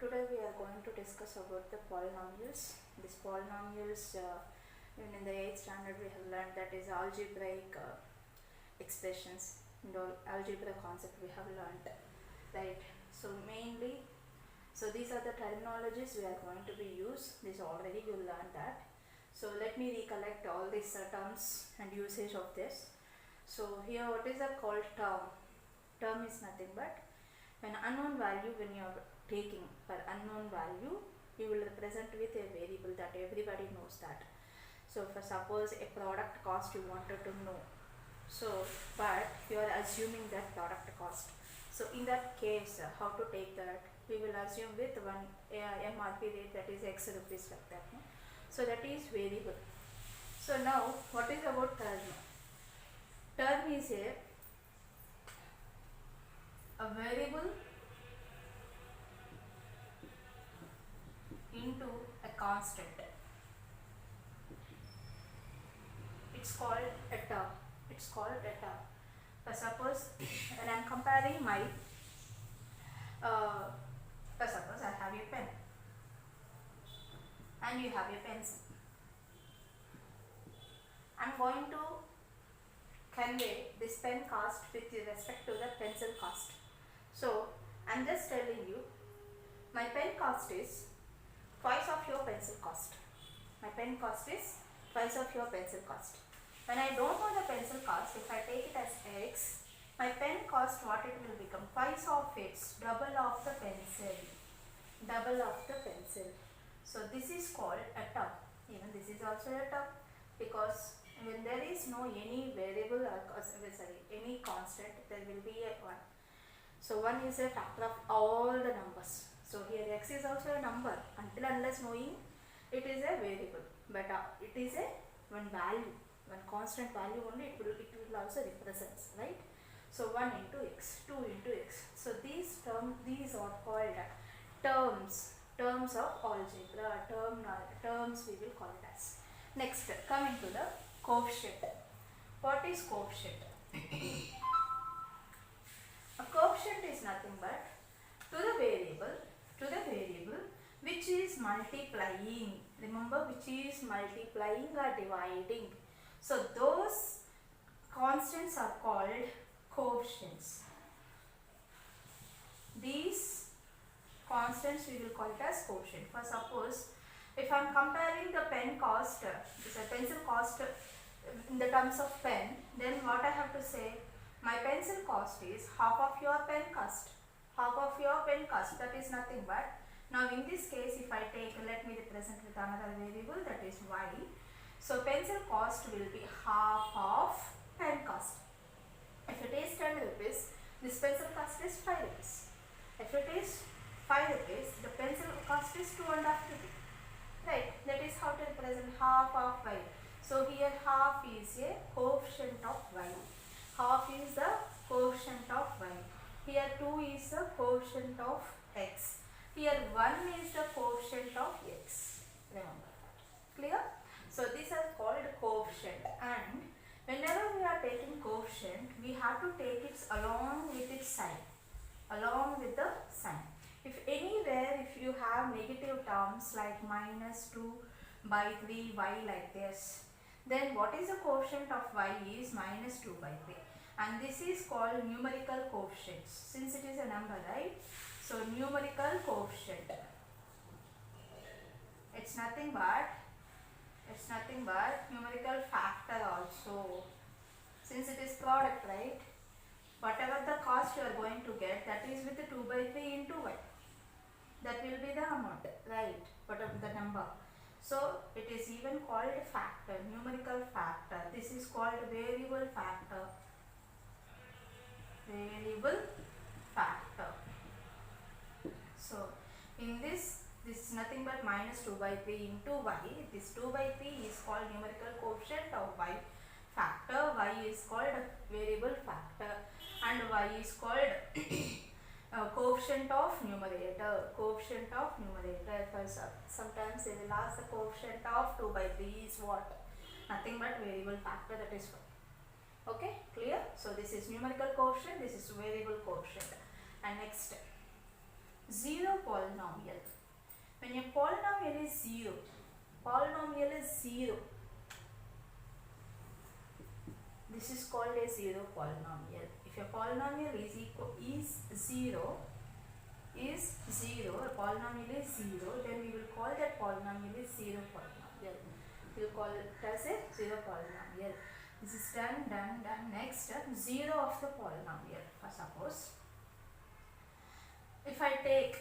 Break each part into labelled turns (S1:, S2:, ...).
S1: today we are going to discuss about the polynomials. These polynomials, even in the 8th standard we have learned, that is algebraic expressions and all algebra concept we have learned, right? So mainly, these are the terminologies we are going to be used. This already you learned that. So let me recollect all these terms and usage of this. So here, what is a called term? Term is nothing but an unknown value. When you are taking for unknown value, you will represent with a variable that everybody knows that. So for suppose a product cost you wanted to know, so but you are assuming that product cost. So in that case, how to take that? We will assume with one MRP rate, that is X rupees, like that. No? So that is variable. So now what is about term? Term is a variable into a constant. It's called a term. It's called a term. For suppose when I am comparing my, for suppose I have a pen and you have a pencil. I am going to convey this pen cost with respect to the pencil cost. So I am just telling you, my pen cost is twice of your pencil cost. My pen cost is twice of your pencil cost. When I don't know the pencil cost, if I take it as X, my pen cost, what it will become? Twice of X, double of the pencil. Double of the pencil. So this is called a term. Even this is also a term, because when there is no any variable or any constant, there will be a 1. So 1 is a factor of all the numbers. So here X is also a number. Until unless knowing, it is a variable, but it is a one value, one constant value only. It will also represents, right? So 1 into X, 2 into X. So these are called terms of algebra. Terms we will call it as. Next, coming to the coefficient. What is coefficient? A coefficient is nothing but to the variable which is multiplying. Remember, which is multiplying or dividing. So those constants are called coefficients. These constants we will call it as coefficient. For suppose, if I am comparing the pen cost, pencil cost in the terms of pen, then what I have to say? My pencil cost is half of your pen cost. Half of your pen cost, that is nothing but, now in this case, if I take, let me represent with another variable, that is y. So pencil cost will be half of pen cost. If it is 10 rupees, this pencil cost is 5 rupees. If it is 5 rupees, the pencil cost is 2.5 rupees. Right, that is how to represent half of y. So here half is a coefficient of y. Half is the coefficient of y. Here 2 is the coefficient of x. Here 1 is the coefficient of x. Remember that. Clear? So these are called coefficient, and whenever we are taking coefficient, we have to take it along with its sign. Along with the sign. If anywhere, if you have negative terms like minus 2 by 3 y like this, then what is the coefficient of y is minus 2 by 3. And this is called numerical coefficients, since it is a number, right? So numerical coefficient, it's nothing but numerical factor also, since it is product, right? Whatever the cost you are going to get, that is with the 2 by 3 into y. That will be the amount, right? Whatever the number. So it is even called factor, numerical factor. This is called variable factor. Variable factor. So in this is nothing but minus 2 by 3 into y. This 2 by 3 is called numerical coefficient of y. Factor, y is called variable factor, and y is called coefficient of numerator. Coefficient of numerator. Sometimes they will ask the coefficient of 2 by 3 is what? Nothing but variable factor, that is y. Okay, clear? So this is numerical coefficient, this is variable coefficient. And next, zero polynomial. When your polynomial is zero, this is called a zero polynomial. If your polynomial is zero, a polynomial is zero, then we will call that polynomial is zero polynomial. We will call it as a zero polynomial. This is done. Next, zero of the polynomial. For suppose, if I take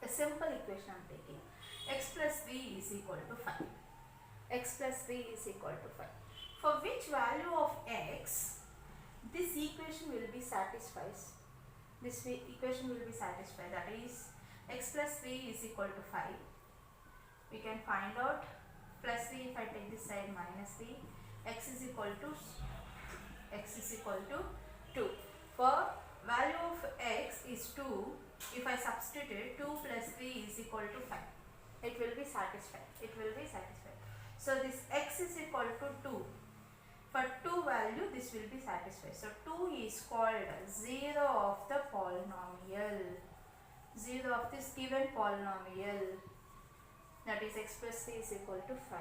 S1: a simple equation, I am taking x plus b is equal to 5. X plus b is equal to 5. For which value of x this equation will be satisfied? This equation will be satisfied, that is x plus b is equal to 5. We can find out plus b, if I take this side minus b, x is equal to 2. For value of x is 2, if I substitute 2 plus b is equal to 5, it will be satisfied. So this x is equal to 2. For 2 value, this will be satisfied. So 2 is called 0 of the polynomial. 0 of this given polynomial, that is x plus c is equal to 5.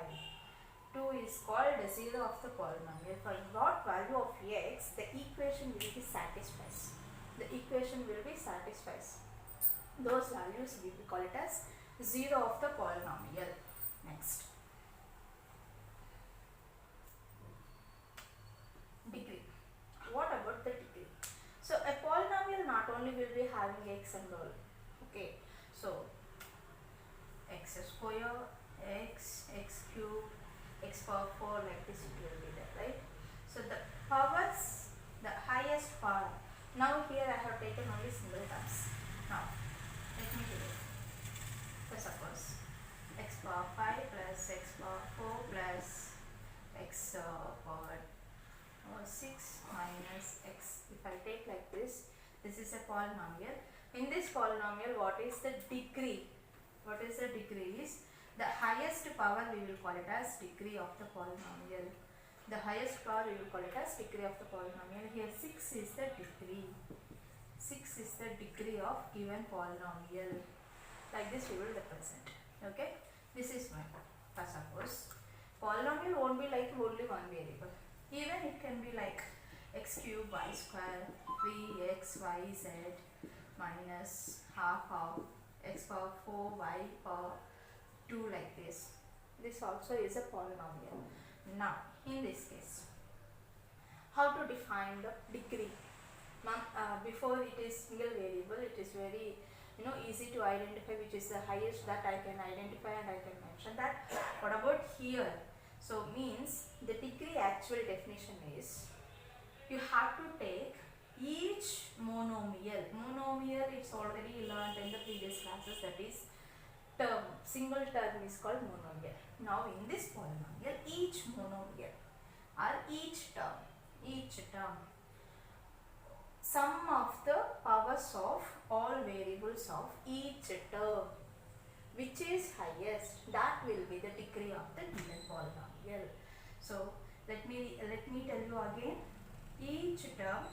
S1: 2 is called 0 of the polynomial. For what value of x, the equation will be satisfied. Those values we will call it as 0 of the polynomial. Next, degree. What about the degree? So a polynomial not only will be having x and all. Okay, so x square, x cube, x power 4, like this it will be there, right? So the powers, the highest power. Now here I have taken only single terms. Now let me do it. So suppose x power 5 plus x power 4 plus x power 6 minus x. If I take like this is a polynomial. In this polynomial, what is the degree? Is the highest power, we will call it as degree of the polynomial. The highest power we will call it as degree of the polynomial. Here 6 is the degree. 6 is the degree of given polynomial. Like this we will represent. Okay. This is my first. Suppose polynomial won't be like only one variable. Even it can be like x cube y square 3x y z minus half of x power 4 y power 2, like this. This also is a polynomial. Now in this case, how to define the degree? Before it is single variable, it is very easy to identify which is the highest, that I can identify and I can mention that. What about here? So means the degree actual definition is, you have to take each monomial. It's already learned in the previous classes, that is term. Single term is called monomial. Now in this polynomial, each monomial or each term, sum of the powers of all variables of each term, which is highest, that will be the degree of the given polynomial. So let me tell you again. Each term,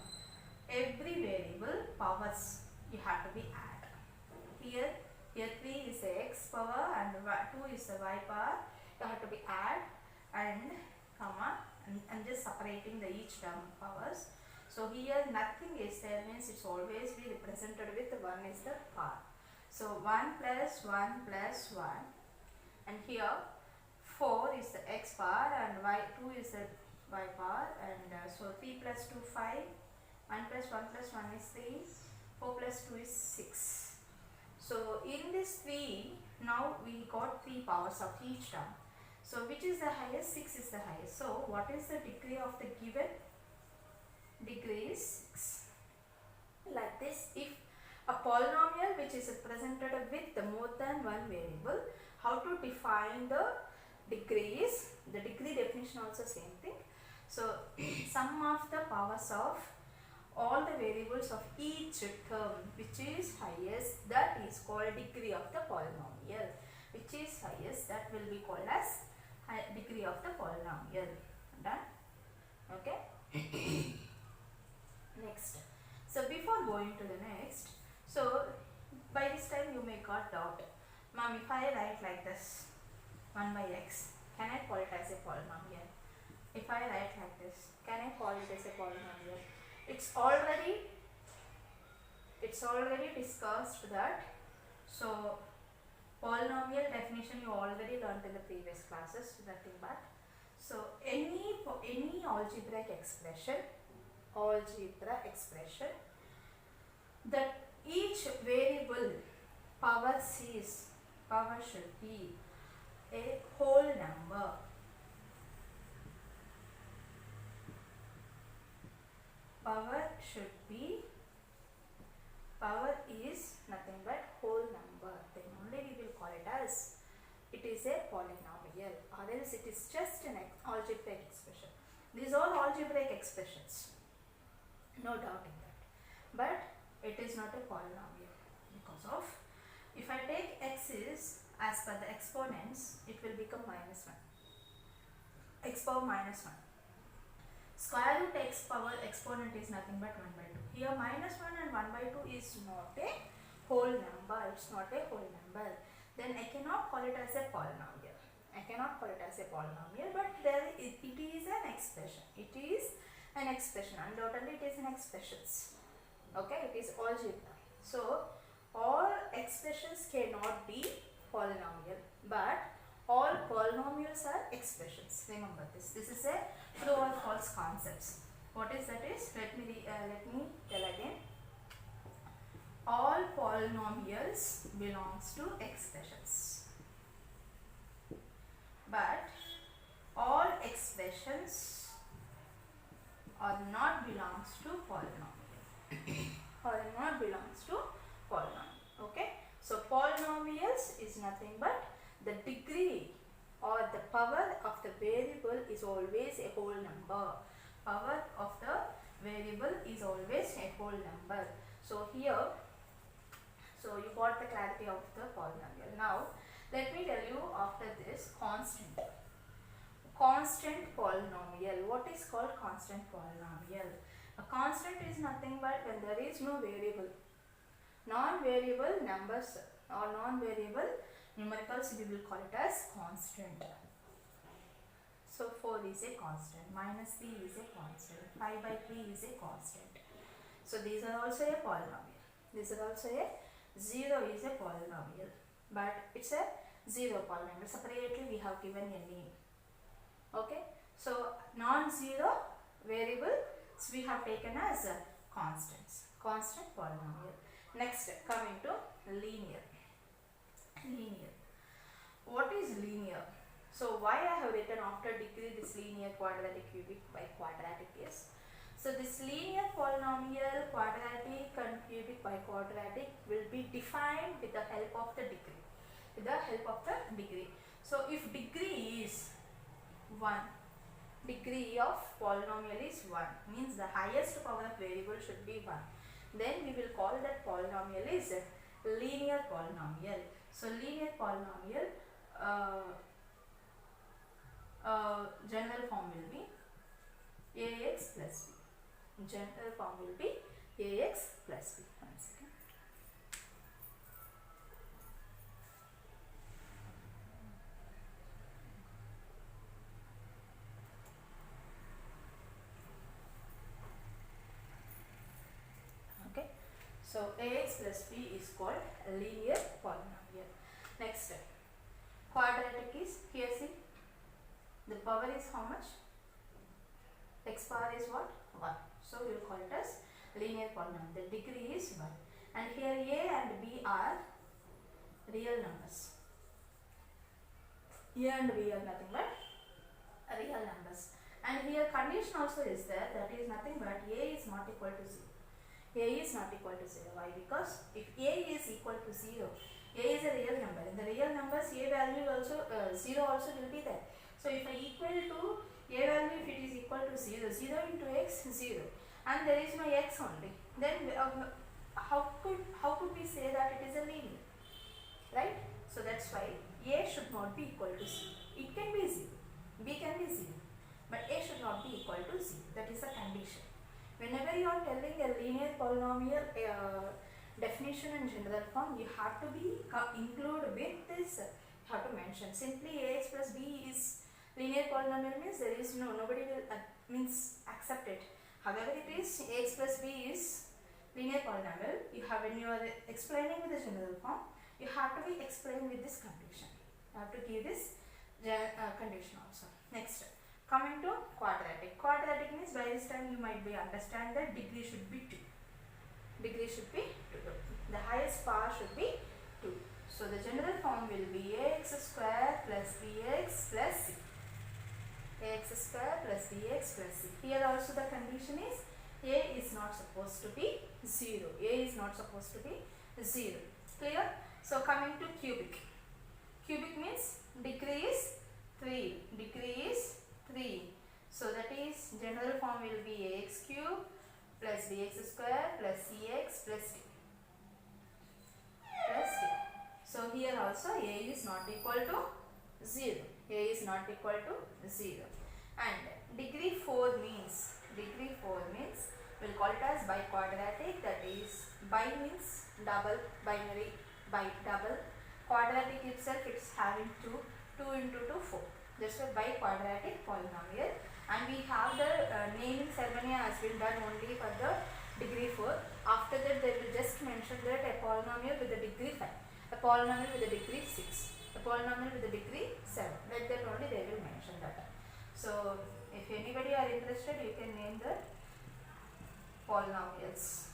S1: every variable powers you have to be add. Here 3 is the x power and 2 is the y power. You have to be add and comma and just separating the each term powers. So here nothing is there, means it's always be represented with 1 is the power. So 1 plus 1 plus 1, and here 4 is the x power and 2 is the y power, and so 3 plus 2 5, 1 plus 1 plus 1 is 3, 4 plus 2 is 6. So in this 3, now we got 3 powers of each term. So which is the highest? 6 is the highest. So what is the degree of the given? Degree is 6. Like this, if a polynomial which is represented with more than one variable, how to define the degree is, the degree definition also same thing. So sum of the powers of all the variables of each term which is highest, that is called degree of the polynomial. Which is highest, that will be called as degree of the polynomial. Done? Okay. Next. So before going to the next, so by this time got doubt. Ma'am, if I write like this, 1 by x, can I call it as a polynomial? If I write like this, can I call it as a polynomial? It's already discussed that. So polynomial definition you already learnt in the previous classes, nothing but. So any algebraic expression that each variable power should be a whole number. Power is nothing but whole number. Then only we will call it as it is a polynomial, or else it is just an algebraic expression. These are algebraic expressions, no doubt in that. But it is not a polynomial because of, if I take x is as per the exponents, it will become minus 1. X power minus 1. Square root x power exponent is nothing but 1 by 2. Here minus 1 and 1 by 2 is not a whole number. It's not a whole number. Then I cannot call it as a polynomial. But there it is an expression. Undoubtedly it is an expressions. Okay, it is algebra. So all expressions cannot be polynomial, but all polynomials are expressions. Remember this. This is a true or false concepts. What is that is? Let me tell again. All polynomials belongs to expressions, but all expressions are not belongs to polynomial. Okay. So polynomials is nothing but the degree or the power of the variable is always a whole number. So here, so you got the clarity of the polynomial. Now let me tell you after this constant polynomial. What is called constant polynomial? A constant is nothing but when there is no variable. Non-variable numbers or non-variable numericals, we will call it as constant. So 4 is a constant, minus 3 is a constant, 5 by 3 is a constant. So these are also a polynomial. 0 is a polynomial, but it's a 0 polynomial. Separately we have given a name. Okay. So non-zero variable we have taken as constants. Constant polynomial. Next, coming to linear. What is linear? So why I have written after degree this linear, quadratic, cubic by quadratic is. So this linear polynomial, quadratic and cubic by quadratic will be defined with the help of the degree. So if degree is 1, degree of polynomial is 1, means the highest power of variable should be 1. Then we will call that polynomial is linear polynomial. So linear polynomial general form will be ax plus b. General form will be ax plus b. One second. Okay. So ax plus b is called a linear polynomial. Next, quadratic is, here see, the power is how much? X power is what? 1. So we will call it as linear polynomial. The degree is 1. And here a and b are real numbers. A and b are nothing but real numbers. And here condition also is there, that is nothing but a is not equal to 0. A is not equal to 0. Why? Because if a is equal to 0, a is a real number. In the real numbers, a value also 0 also will be there. So if I equal to a value, if it is equal to 0, 0 into x, 0, and there is no x only, then how could we say that it is a linear, right? So that's why a should not be equal to 0. It can be 0, b can be 0, but a should not be equal to 0. That is a condition. Whenever you are telling a linear polynomial, definition and general form, you have to be include with this, you have to mention. Simply ax plus b is linear polynomial means there is nobody will means accept it. However, it is ax plus b is linear polynomial. You have, when you are explaining with the general form, you have to be explaining with this condition. You have to give this condition also. Next, coming to quadratic. Quadratic means by this time you might be understand that degree should be 2. Degree should be 2. The highest power should be 2. So the general form will be ax square plus bx plus c. Ax square plus bx plus c. Here also the condition is a is not supposed to be 0. A is not supposed to be 0. Clear? So coming to cubic. Cubic means degree is 3. Degree is 3. So that is general form will be ax cube plus bx square plus cx plus d. Plus d. So here also a is not equal to 0. A is not equal to 0. And degree 4 means we'll call it as biquadratic, that is bi means double, binary, by double. Quadratic itself it's having 2 into 2 4. Just a biquadratic polynomial, and we have the naming ceremony has been done only for the degree 4. After that they will just mention that a polynomial with a degree 5, a polynomial with a degree 6, a polynomial with a degree 7. Like that only they will mention that. So if anybody are interested, you can name the polynomials.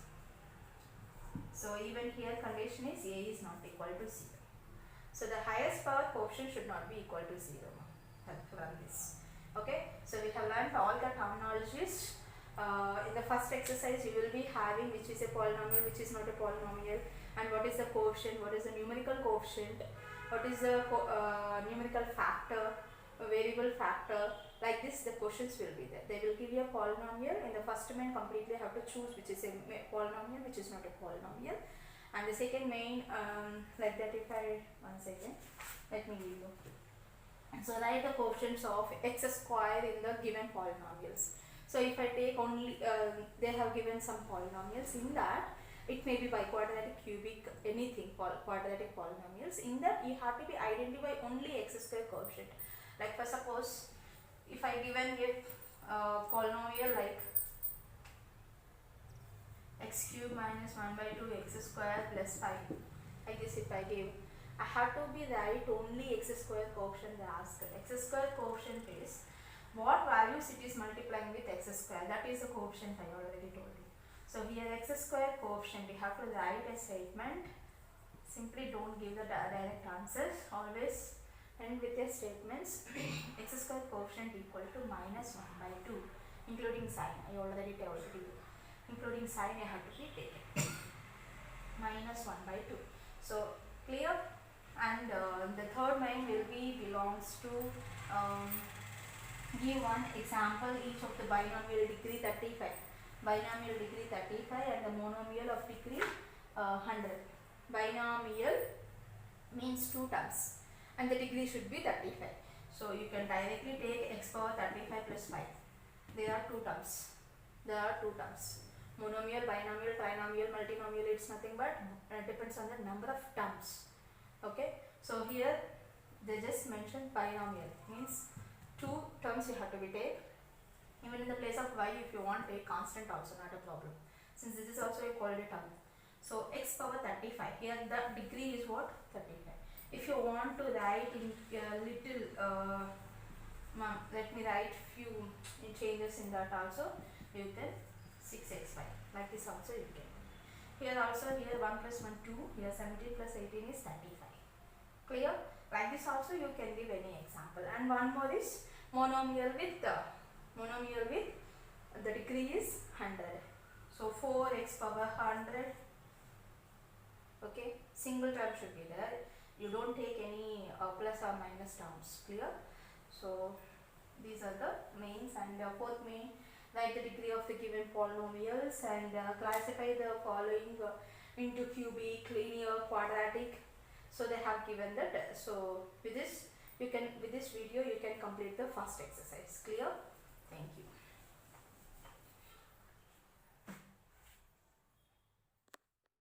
S1: So even here condition is a is not equal to 0. So the highest power quotient should not be equal to 0 from this. Okay, so we have learned all the terminologies. In the first exercise you will be having which is a polynomial, which is not a polynomial, and what is the quotient, what is the numerical quotient, what is the numerical factor, a variable factor. Like this the questions will be there. They will give you a polynomial. In the first main completely have to choose which is a polynomial, which is not a polynomial, and the second main like that. If I one second, let me give you. So write the quotients of x square in the given polynomials. So if I take only they have given some polynomials. In that it may be biquadratic, cubic, anything quadratic polynomials. In that you have to be identify only x square quotient. Like for suppose if I given it polynomial like x cube minus 1 by 2 x square plus 5, I guess if I give, I have to be write only x square quotient they asked. X square quotient is what values it is multiplying with x square, that is the quotient I already told you. So here x square quotient, we have to write a statement. Simply don't give the direct answers, always end with a statements. X square quotient equal to minus 1 by 2 including sign, I already told you. Including sign I have to be taken. Minus 1 by 2. So clear? And the third main will be belongs to give one example each of the binomial degree 35, binomial degree 35 and the monomial of degree 100. Binomial means 2 terms and the degree should be 35. So you can directly take x power 35 plus 5. There are 2 terms. There are 2 terms. Monomial, binomial, trinomial, multinomial, it's nothing but depends on the number of terms. Okay, so here they just mentioned binomial means 2 terms you have to be take. Even in the place of y, if you want take constant also not a problem, since this is also a quality term. So x power 35, here the degree is what? 35. If you want to write in little let me write few changes in that also, you can 6x5 like this also you can. Here also, here 1 plus 1 2, here 17 plus 18 is 35. Clear? Like this also you can give any example. And one more is monomial with the degree is 100. So 4x power 100. Okay, single term should be there. You don't take any plus or minus terms. Clear? So these are the mains. And fourth main, write the degree of the given polynomials and classify the following into cubic, linear, quadratic. So they have given that. So with this video you can complete the first exercise. Clear?